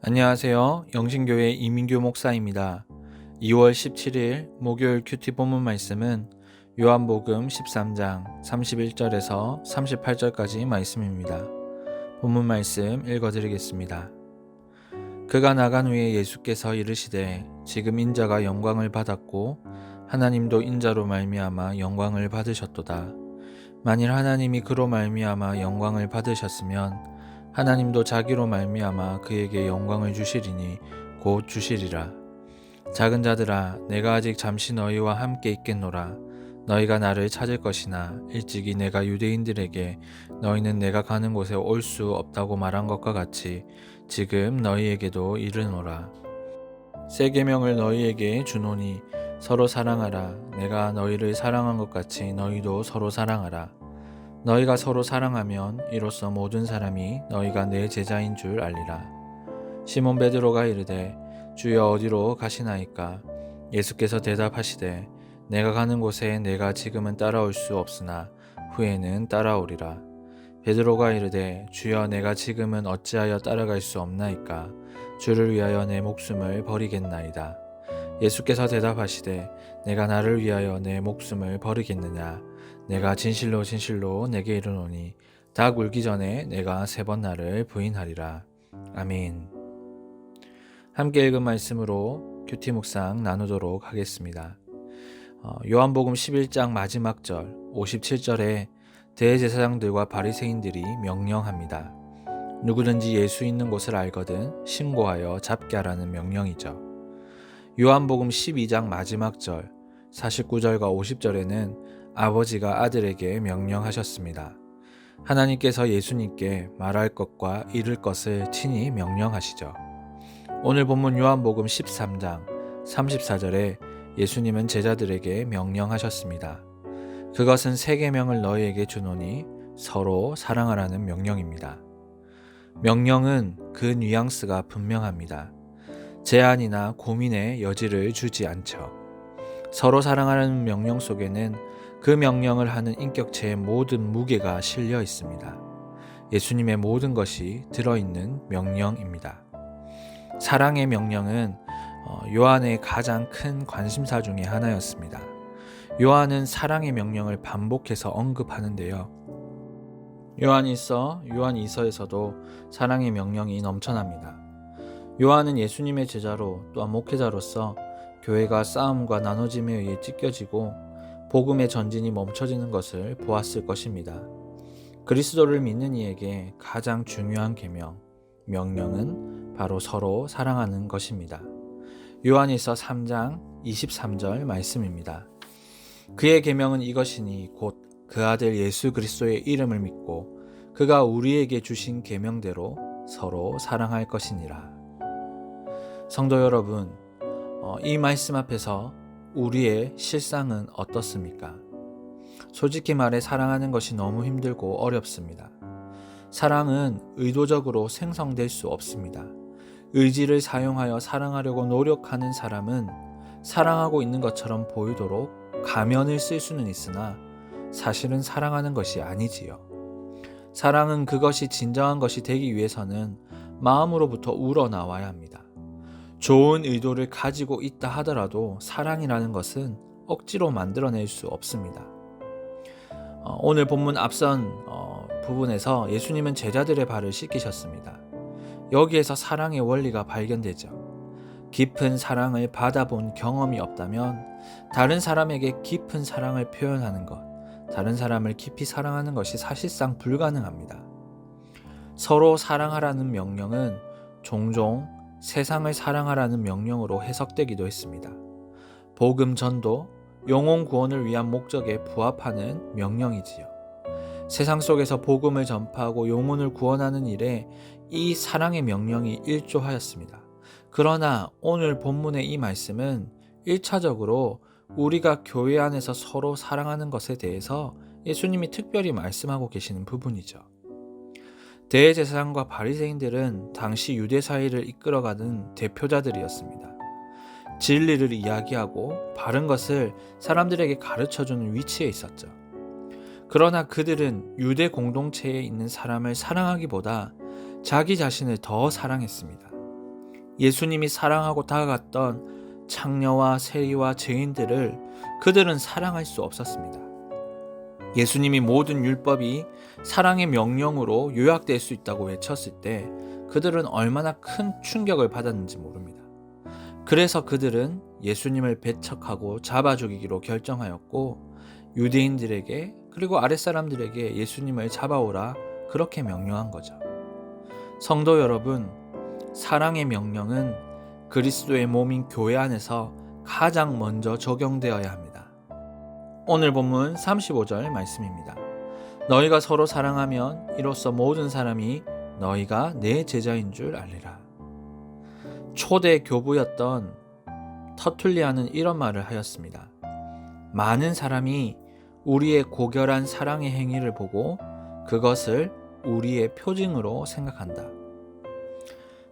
안녕하세요. 영신교회 이민규 목사입니다. 2월 17일 목요일 큐티 본문 말씀은 요한복음 13장 31절에서 38절까지 말씀입니다. 본문 말씀 읽어드리겠습니다. 그가 나간 후에 예수께서 이르시되 지금 인자가 영광을 받았고 하나님도 인자로 말미암아 영광을 받으셨도다. 만일 하나님이 그로 말미암아 영광을 받으셨으면 하나님도 자기로 말미암아 그에게 영광을 주시리니 곧 주시리라. 작은 자들아, 내가 아직 잠시 너희와 함께 있겠노라. 너희가 나를 찾을 것이나 일찍이 내가 유대인들에게 너희는 내가 가는 곳에 올 수 없다고 말한 것과 같이 지금 너희에게도 이르노라. 새 계명을 너희에게 주노니 서로 사랑하라. 내가 너희를 사랑한 것 같이 너희도 서로 사랑하라. 너희가 서로 사랑하면 이로써 모든 사람이 너희가 내 제자인 줄 알리라. 시몬 베드로가 이르되 주여 어디로 가시나이까? 예수께서 대답하시되 내가 가는 곳에 내가 지금은 따라올 수 없으나 후에는 따라오리라. 베드로가 이르되 주여 내가 지금은 어찌하여 따라갈 수 없나이까? 주를 위하여 내 목숨을 버리겠나이다. 예수께서 대답하시되 내가 나를 위하여 내 목숨을 버리겠느냐? 내가 진실로 진실로 내게 이르노니 닭 울기 전에 내가 3번 나를 부인하리라. 아멘. 함께 읽은 말씀으로 큐티 묵상 나누도록 하겠습니다. 요한복음 11장 마지막 절 57절에 대제사장들과 바리새인들이 명령합니다. 누구든지 예수 있는 곳을 알거든 신고하여 잡게 하라는 명령이죠. 요한복음 12장 마지막 절 49절과 50절에는 아버지가 아들에게 명령하셨습니다. 하나님께서 예수님께 말할 것과 이룰 것을 친히 명령하시죠. 오늘 본문 요한복음 13장 34절에 예수님은 제자들에게 명령하셨습니다. 그것은 새 계명을 너희에게 주노니 서로 사랑하라는 명령입니다. 명령은 그 뉘앙스가 분명합니다. 제한이나 고민의 여지를 주지 않죠. 서로 사랑하라는 명령 속에는 그 명령을 하는 인격체의 모든 무게가 실려 있습니다. 예수님의 모든 것이 들어있는 명령입니다. 사랑의 명령은 요한의 가장 큰 관심사 중에 하나였습니다. 요한은 사랑의 명령을 반복해서 언급하는데요. 요한 2서에서도 사랑의 명령이 넘쳐납니다. 요한은 예수님의 제자로 또한 목회자로서 교회가 싸움과 나눠짐에 의해 찢겨지고 복음의 전진이 멈춰지는 것을 보았을 것입니다. 그리스도를 믿는 이에게 가장 중요한 계명, 명령은 바로 서로 사랑하는 것입니다. 요한일서 3장 23절 말씀입니다. 그의 계명은 이것이니 곧 그 아들 예수 그리스도의 이름을 믿고 그가 우리에게 주신 계명대로 서로 사랑할 것이니라. 성도 여러분, 이 말씀 앞에서 우리의 실상은 어떻습니까? 솔직히 말해 사랑하는 것이 너무 힘들고 어렵습니다. 사랑은 의도적으로 생성될 수 없습니다. 의지를 사용하여 사랑하려고 노력하는 사람은 사랑하고 있는 것처럼 보이도록 가면을 쓸 수는 있으나 사실은 사랑하는 것이 아니지요. 사랑은 그것이 진정한 것이 되기 위해서는 마음으로부터 우러나와야 합니다. 좋은 의도를 가지고 있다 하더라도 사랑이라는 것은 억지로 만들어낼 수 없습니다. 오늘 본문 앞선 부분에서 예수님은 제자들의 발을 씻기셨습니다. 여기에서 사랑의 원리가 발견되죠. 깊은 사랑을 받아본 경험이 없다면 다른 사람에게 깊은 사랑을 표현하는 것, 다른 사람을 깊이 사랑하는 것이 사실상 불가능합니다. 서로 사랑하라는 명령은 종종 세상을 사랑하라는 명령으로 해석되기도 했습니다. 복음 전도, 영혼 구원을 위한 목적에 부합하는 명령이지요. 세상 속에서 복음을 전파하고 영혼을 구원하는 일에 이 사랑의 명령이 일조하였습니다. 그러나 오늘 본문의 이 말씀은 1차적으로 우리가 교회 안에서 서로 사랑하는 것에 대해서 예수님이 특별히 말씀하고 계시는 부분이죠. 대제사장과 바리새인들은 당시 유대 사회를 이끌어가는 대표자들이었습니다. 진리를 이야기하고 바른 것을 사람들에게 가르쳐주는 위치에 있었죠. 그러나 그들은 유대 공동체에 있는 사람을 사랑하기보다 자기 자신을 더 사랑했습니다. 예수님이 사랑하고 다가갔던 창녀와 세리와 죄인들을 그들은 사랑할 수 없었습니다. 예수님이 모든 율법이 사랑의 명령으로 요약될 수 있다고 외쳤을 때 그들은 얼마나 큰 충격을 받았는지 모릅니다. 그래서 그들은 예수님을 배척하고 잡아 죽이기로 결정하였고 유대인들에게 그리고 아랫사람들에게 예수님을 잡아오라 그렇게 명령한 거죠. 성도 여러분, 사랑의 명령은 그리스도의 몸인 교회 안에서 가장 먼저 적용되어야 합니다. 오늘 본문 35절 말씀입니다. 너희가 서로 사랑하면 이로써 모든 사람이 너희가 내 제자인 줄 알리라. 초대 교부였던 터툴리아는 이런 말을 하였습니다. 많은 사람이 우리의 고결한 사랑의 행위를 보고 그것을 우리의 표징으로 생각한다.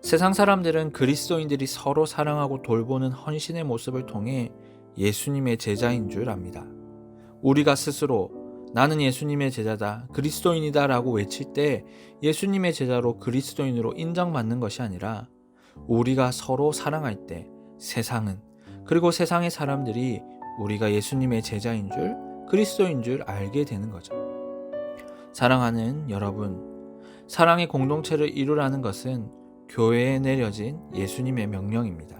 세상 사람들은 그리스도인들이 서로 사랑하고 돌보는 헌신의 모습을 통해 예수님의 제자인 줄 압니다. 우리가 스스로 나는 예수님의 제자다, 그리스도인이다 라고 외칠 때 예수님의 제자로 그리스도인으로 인정받는 것이 아니라 우리가 서로 사랑할 때 세상은 그리고 세상의 사람들이 우리가 예수님의 제자인 줄 그리스도인 줄 알게 되는 거죠. 사랑하는 여러분, 사랑의 공동체를 이루라는 것은 교회에 내려진 예수님의 명령입니다.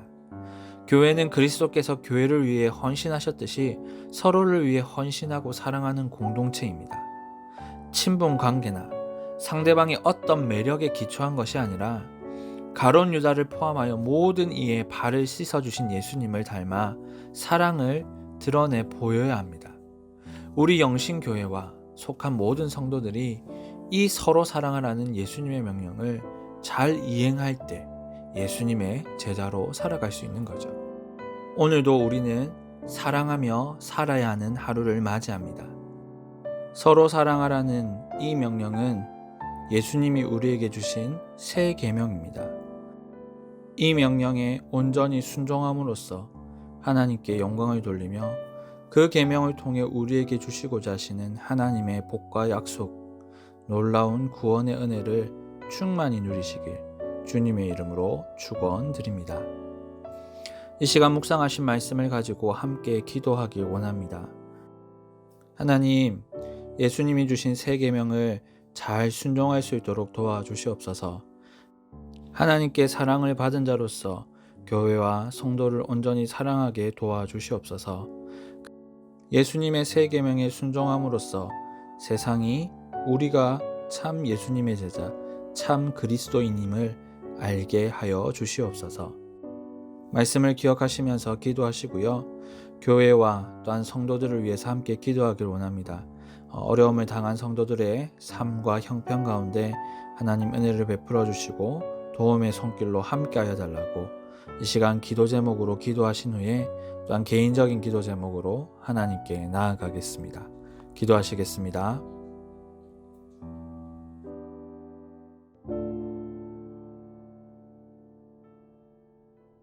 교회는 그리스도께서 교회를 위해 헌신하셨듯이 서로를 위해 헌신하고 사랑하는 공동체입니다. 친분 관계나 상대방의 어떤 매력에 기초한 것이 아니라 가룟 유다를 포함하여 모든 이의 발을 씻어주신 예수님을 닮아 사랑을 드러내 보여야 합니다. 우리 영신교회와 속한 모든 성도들이 이 서로 사랑하라는 예수님의 명령을 잘 이행할 때 예수님의 제자로 살아갈 수 있는 거죠. 오늘도 우리는 사랑하며 살아야 하는 하루를 맞이합니다. 서로 사랑하라는 이 명령은 예수님이 우리에게 주신 새 계명입니다. 이 명령에 온전히 순종함으로써 하나님께 영광을 돌리며 그 계명을 통해 우리에게 주시고자 하시는 하나님의 복과 약속, 놀라운 구원의 은혜를 충만히 누리시길 주님의 이름으로 축원드립니다. 이 시간 묵상하신 말씀을 가지고 함께 기도하길 원합니다. 하나님, 예수님이 주신 새 계명을 잘 순종할 수 있도록 도와주시옵소서. 하나님께 사랑을 받은 자로서 교회와 성도를 온전히 사랑하게 도와주시옵소서. 예수님의 새 계명에 순종함으로써 세상이 우리가 참 예수님의 제자, 참 그리스도인임을 알게 하여 주시옵소서. 말씀을 기억하시면서 기도하시고요. 교회와 또한 성도들을 위해서 함께 기도하길 원합니다. 어려움을 당한 성도들의 삶과 형편 가운데 하나님 은혜를 베풀어 주시고 도움의 손길로 함께하여 달라고 이 시간 기도 제목으로 기도하신 후에 또한 개인적인 기도 제목으로 하나님께 나아가겠습니다. 기도하시겠습니다.